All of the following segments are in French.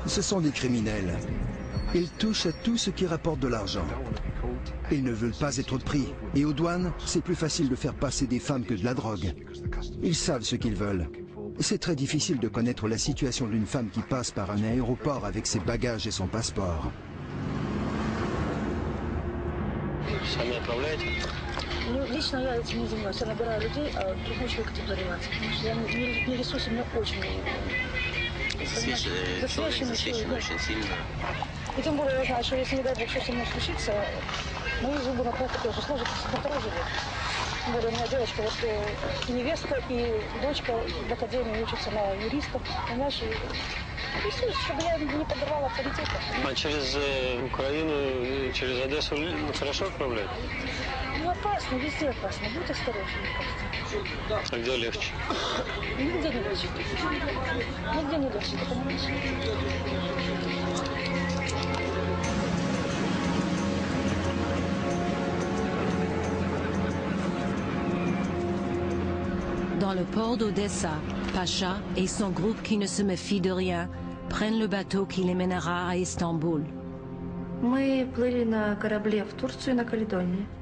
Ce sont des criminels. Ils touchent à tout ce qui rapporte de l'argent. Ils ne veulent pas être pris. Et aux douanes, c'est plus facile de faire passer des femmes que de la drogue. Ils savent ce qu'ils veulent. C'est très difficile de connaître la situation d'une femme qui passe par un aéroport avec ses bagages et son passeport. Ну, лично я этим не занимаюсь. Я набираю людей, а другой человек этим занимается. Потому что я не ресурсы, мне очень засвечено очень сильно. И тем более я знаю, что если, не дай бог, что со мной случится, мою зубы на плохо тоже сложится на второй же год. Тем более у меня девочка, вот и невестка, и дочка в академии учатся на юристов. Понимаешь, ресурс, чтобы я не подорвала авторитета. А через Украину, через Одессу хорошо отправляют? Ну, опасно, везде опасно. Будь осторожен, просто. А где легче? Нигде не легче. Нигде не легче, ты понимаешь? Dans le port d'Odessa, Pacha et son groupe qui ne se méfie de rien prennent le bateau qui les mènera à Istanbul.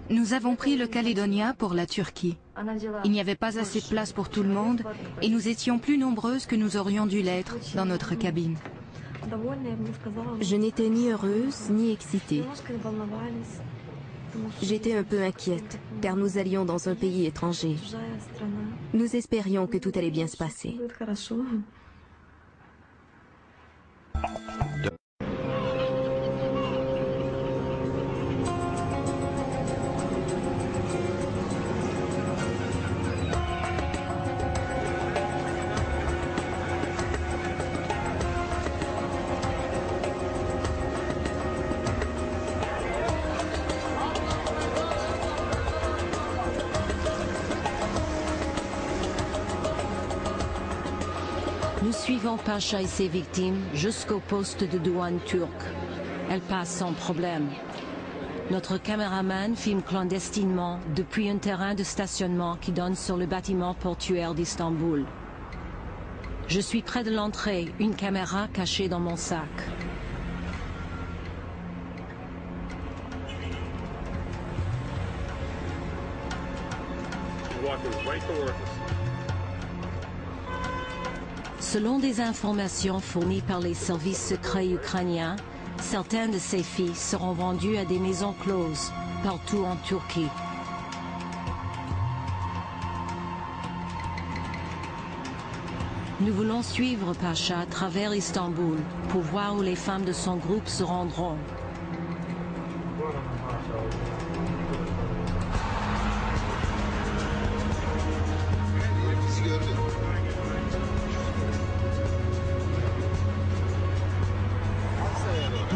Nous avons pris le Caledonia pour la Turquie. Il n'y avait pas assez de place pour tout le monde et nous étions plus nombreuses que nous aurions dû l'être dans notre cabine. Je n'étais ni heureuse ni excitée. J'étais un peu inquiète, car nous allions dans un pays étranger. Nous espérions que tout allait bien se passer. Nous suivons Pacha et ses victimes jusqu'au poste de douane turc. Elles passent sans problème. Notre caméraman filme clandestinement depuis un terrain de stationnement qui donne sur le bâtiment portuaire d'Istanbul. Je suis près de l'entrée, une caméra cachée dans mon sac. Selon des informations fournies par les services secrets ukrainiens, certaines de ces filles seront vendues à des maisons closes, partout en Turquie. Nous voulons suivre Pacha à travers Istanbul pour voir où les femmes de son groupe se rendront.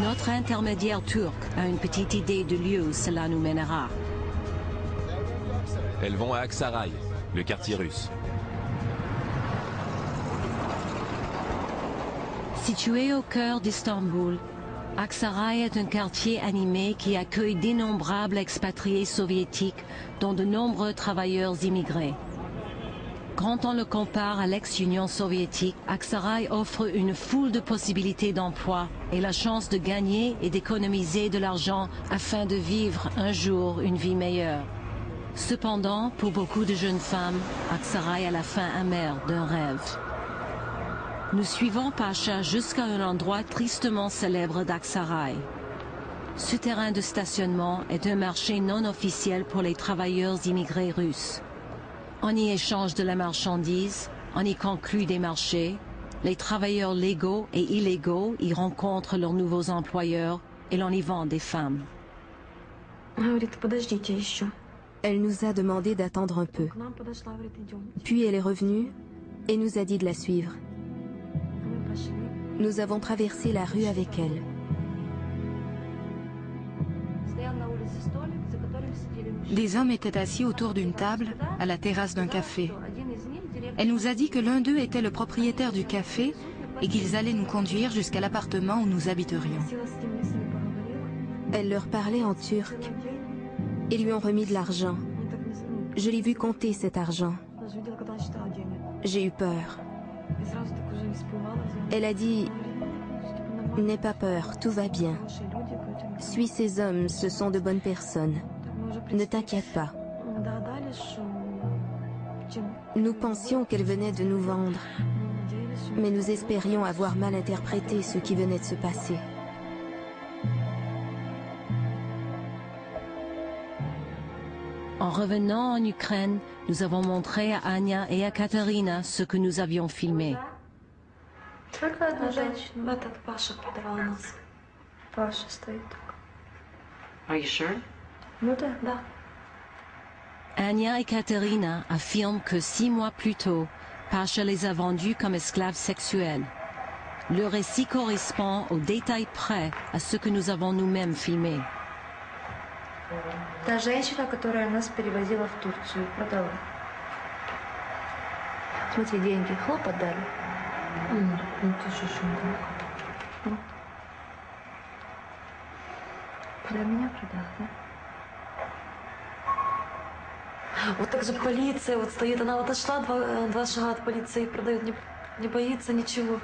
Notre intermédiaire turc a une petite idée du lieu où cela nous mènera. Elles vont à Aksaray, le quartier russe. Situé au cœur d'Istanbul, Aksaray est un quartier animé qui accueille d'innombrables expatriés soviétiques, dont de nombreux travailleurs immigrés. Quand on le compare à l'ex-Union soviétique, Aksaray offre une foule de possibilités d'emploi et la chance de gagner et d'économiser de l'argent afin de vivre un jour une vie meilleure. Cependant, pour beaucoup de jeunes femmes, Aksaray est la fin amère d'un rêve. Nous suivons Pacha jusqu'à un endroit tristement célèbre d'Aksaray. Ce terrain de stationnement est un marché non officiel pour les travailleurs immigrés russes. On y échange de la marchandise, on y conclut des marchés, les travailleurs légaux et illégaux y rencontrent leurs nouveaux employeurs et l'on y vend des femmes. Elle nous a demandé d'attendre un peu. Puis elle est revenue et nous a dit de la suivre. Nous avons traversé la rue avec elle. Des hommes étaient assis autour d'une table à la terrasse d'un café. Elle nous a dit que l'un d'eux était le propriétaire du café et qu'ils allaient nous conduire jusqu'à l'appartement où nous habiterions. Elle leur parlait en turc et lui ont remis de l'argent. Je l'ai vu compter cet argent. J'ai eu peur. Elle a dit « N'aie pas peur, tout va bien. Suis ces hommes, ce sont de bonnes personnes. Ne t'inquiète pas. » Nous pensions qu'elle venait de nous vendre, mais nous espérions avoir mal interprété ce qui venait de se passer. En revenant en Ukraine, nous avons montré à Anya et à Katerina ce que nous avions filmé. Are you sure? Anya et Katerina affirment que 6 mois plus tôt, Pasha les a vendus comme esclaves sexuels. Le récit correspond au détail près à ce que nous avons nous-mêmes filmé. Та женщина, которая нас перевозила в Турцию, продала. Смотри, деньги, хлоп, отдали. Ну ты же что? Для меня продала, да? Вот так же полиция вот стоит, она вот отошла два шага от полиции и продает, не боится ничего.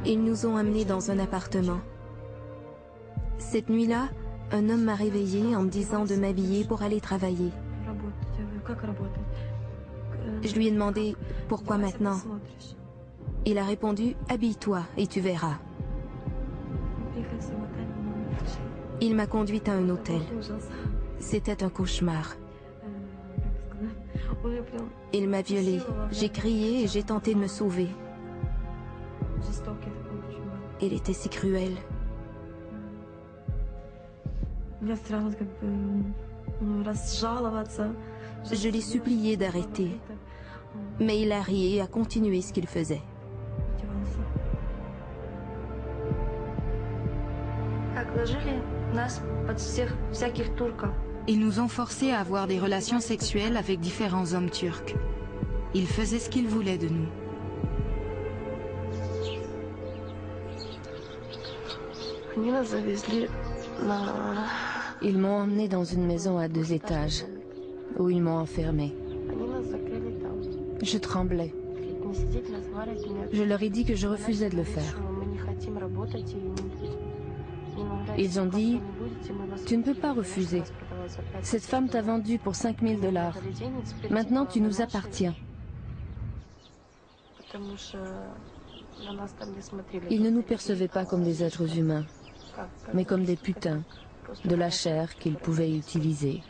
Ils nous ont amenés dans un appartement. Cette nuit-là, un homme m'a réveillée en me disant de m'habiller pour aller travailler. Je lui ai demandé « Pourquoi maintenant ?» Il a répondu « Habille-toi et tu verras ». Il m'a conduite à un hôtel. C'était un cauchemar. Il m'a violée. J'ai crié et j'ai tenté de me sauver. Il était si cruel. Je l'ai supplié d'arrêter, mais il a ri et a continué ce qu'il faisait. Ils nous ont forcés à avoir des relations sexuelles avec différents hommes turcs. Ils faisaient ce qu'ils voulaient de nous. Ils m'ont emmené dans une maison à 2 étages, où ils m'ont enfermé. Je tremblais. Je leur ai dit que je refusais de le faire. Ils ont dit « Tu ne peux pas refuser. Cette femme t'a vendu pour $5000. Maintenant, tu nous appartiens. » Ils ne nous percevaient pas comme des êtres humains, mais comme des putains, de la chair qu'ils pouvaient utiliser.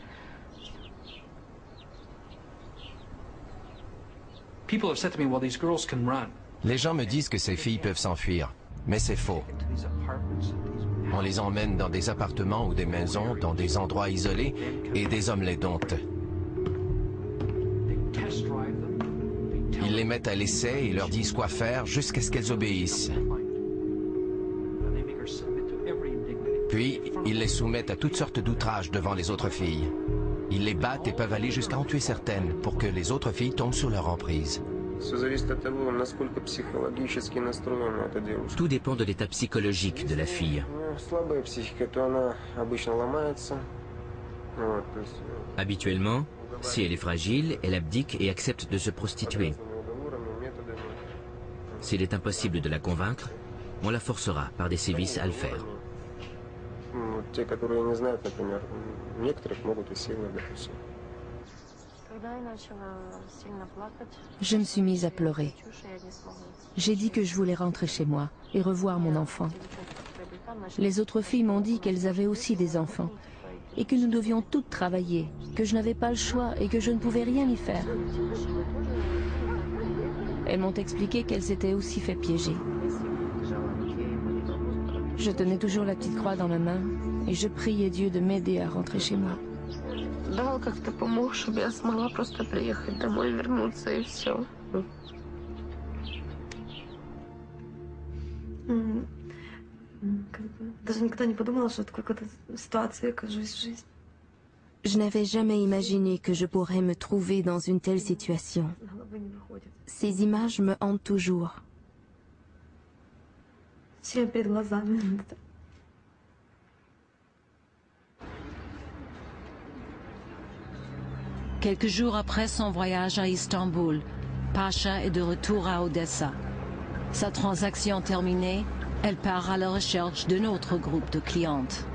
Les gens me disent que ces filles peuvent s'enfuir, mais c'est faux. On les emmène dans des appartements ou des maisons, dans des endroits isolés, et des hommes les domptent. Ils les mettent à l'essai et leur disent quoi faire jusqu'à ce qu'elles obéissent. Puis, ils les soumettent à toutes sortes d'outrages devant les autres filles. Ils les battent et peuvent aller jusqu'à en tuer certaines pour que les autres filles tombent sous leur emprise. Tout dépend de l'état psychologique de la fille. Habituellement, si elle est fragile, elle abdique et accepte de se prostituer. S'il est impossible de la convaincre, on la forcera par des sévices à le faire. Je me suis mise à pleurer. J'ai dit que je voulais rentrer chez moi et revoir mon enfant. Les autres filles m'ont dit qu'elles avaient aussi des enfants et que nous devions toutes travailler, que je n'avais pas le choix et que je ne pouvais rien y faire. Elles m'ont expliqué qu'elles s'étaient aussi fait piéger. Je tenais toujours la petite croix dans ma main et je priais Dieu de m'aider à rentrer chez moi. Дал как-то помог, чтобы я смогла просто приехать домой, вернуться и все. Даже никогда не подумала, что это какая-то ситуация, как жизнь. Je n'avais jamais imaginé que je pourrais me trouver dans une telle situation. Ces images me hantent toujours. Все перед глазами. Quelques jours après son voyage à Istanbul, Pasha est de retour à Odessa. Sa transaction terminée, elle part à la recherche d'un autre groupe de clientes.